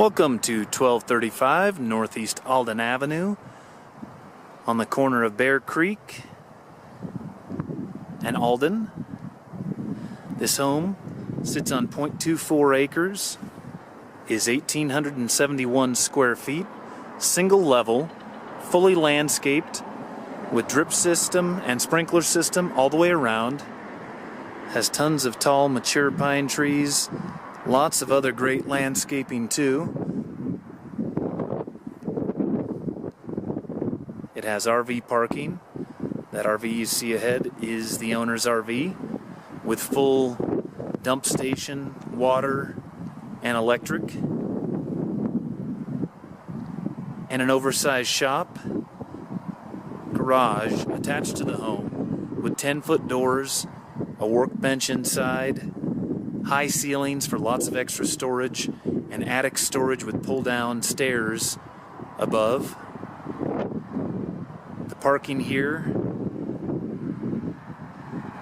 Welcome to 1235 Northeast Alden Avenue on the corner of Bear Creek and Alden. This home sits on 0.24 acres, is 1,871 square feet, single level, fully landscaped with drip system and sprinkler system all the way around. Has tons of tall, mature pine trees. Lots of other great landscaping too. It has RV parking. That RV you see ahead is the owner's RV with full dump station, water, and electric. And an oversized shop, garage attached to the home with 10-foot doors, a workbench inside, high ceilings for lots of extra storage, and attic storage with pull-down stairs above. The parking here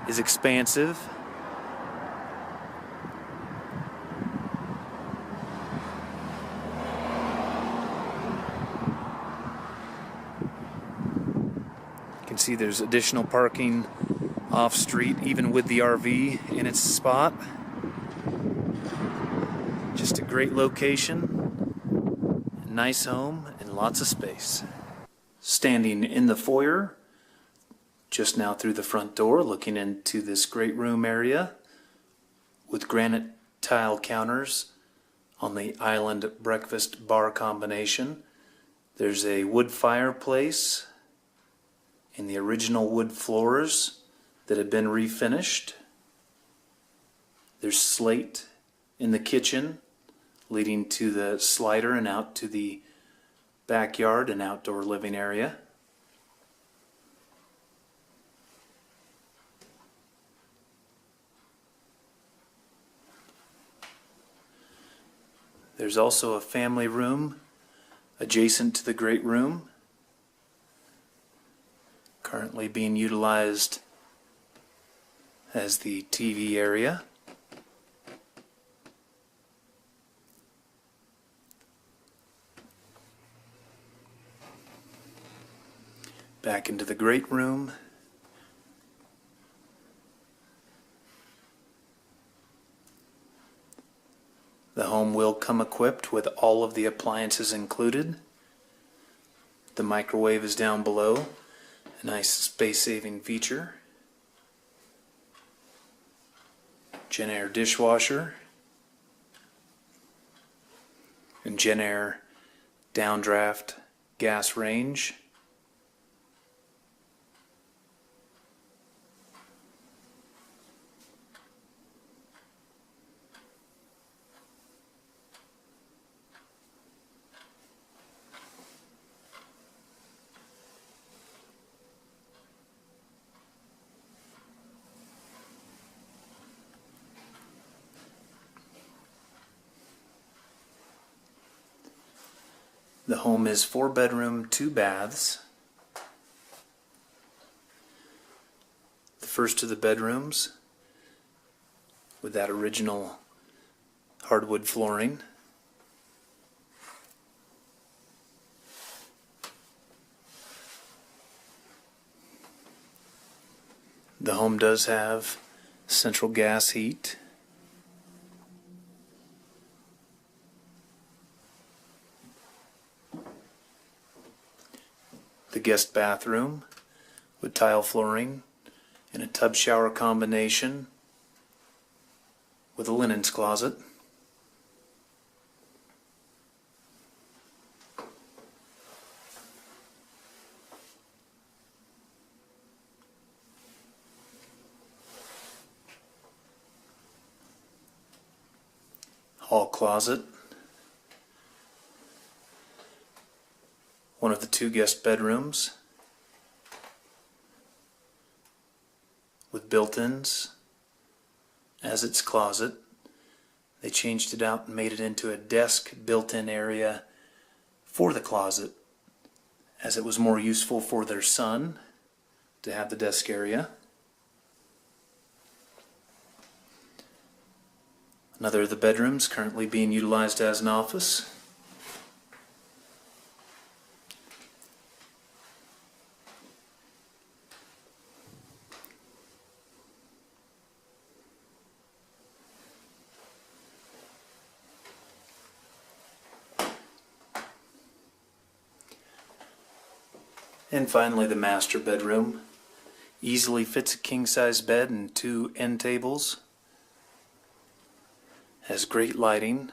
is expansive. You can see there's additional parking off-street, even with the RV in its spot. Just a great location, nice home, and lots of space. Standing in the foyer, just now through the front door, looking into this great room area with granite tile counters on the island breakfast bar combination. There's a wood fireplace in the original wood floors that have been refinished. There's slate in the kitchen, leading to the slider and out to the backyard and outdoor living area. There's also a family room adjacent to the great room, currently being utilized as the TV area. Back into the great room. The home will come equipped with all of the appliances included. The microwave is down below, a nice space-saving feature. JennAir dishwasher and JennAir downdraft gas range. The home is 4-bedroom, 2 baths. The first of the bedrooms with that original hardwood flooring. The home does have central gas heat. The guest bathroom with tile flooring and a tub shower combination with a linens closet. Hall closet. One of the 2 guest bedrooms with built-ins as its closet. They changed it out and made it into a desk built-in area for the closet, as it was more useful for their son to have the desk area. Another of the bedrooms currently being utilized as an office. And finally, the master bedroom. Easily fits a king-size bed and 2 end tables. Has great lighting.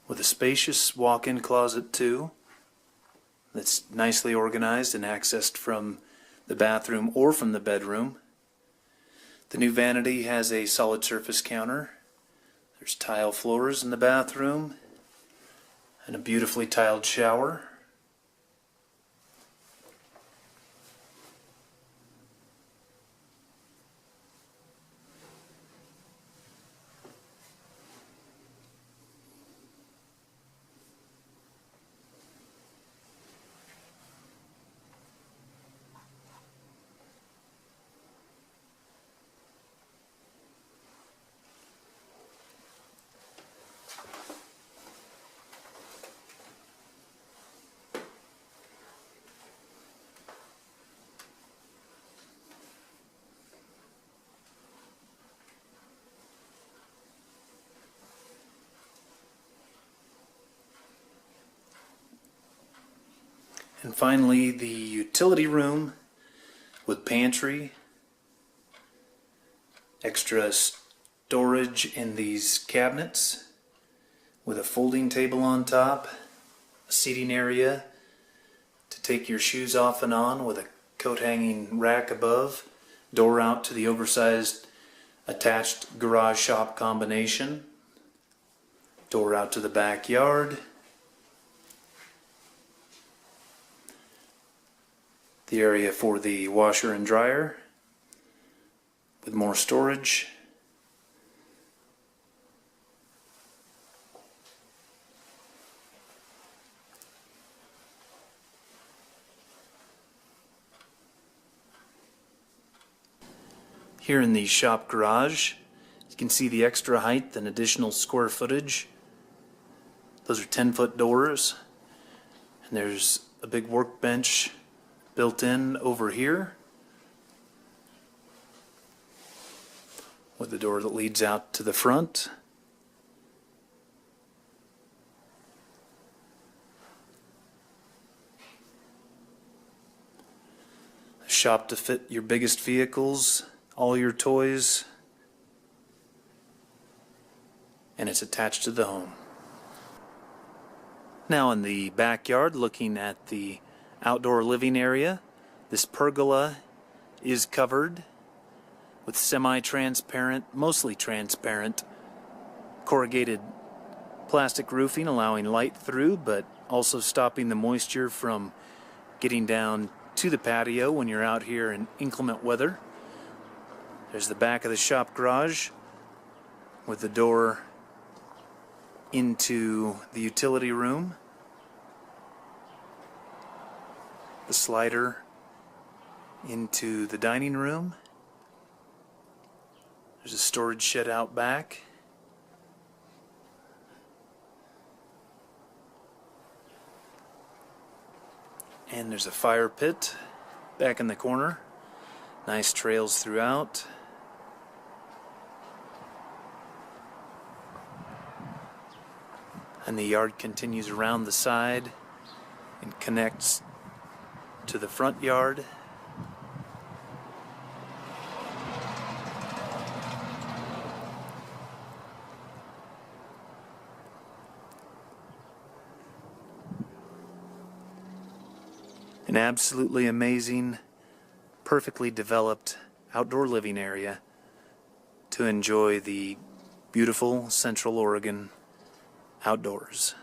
With a spacious walk-in closet too, that's nicely organized and accessed from the bathroom or from the bedroom. The new vanity has a solid surface counter. There's tile floors in the bathroom and a beautifully tiled shower. And finally, the utility room with pantry, extra storage in these cabinets with a folding table on top, a seating area to take your shoes off and on with a coat hanging rack above, door out to the oversized attached garage shop combination, door out to the backyard, the area for the washer and dryer with more storage, here in the shop garage you can see the extra height and additional square footage. Those are 10-foot doors, and there's a big workbench built in over here with the door that leads out to the front. A shop to fit your biggest vehicles, all your toys, and it's attached to the home. Now in the backyard, looking at the outdoor living area, this pergola is covered with semi-transparent, mostly transparent, corrugated plastic roofing, allowing light through but also stopping the moisture from getting down to the patio when you're out here in inclement weather. There's the back of the shop garage with the door into the utility room, the slider into the dining room. There's a storage shed out back. And there's a fire pit back in the corner. Nice trails throughout. And the yard continues around the side and connects to the front yard. An absolutely amazing, perfectly developed outdoor living area to enjoy the beautiful Central Oregon outdoors.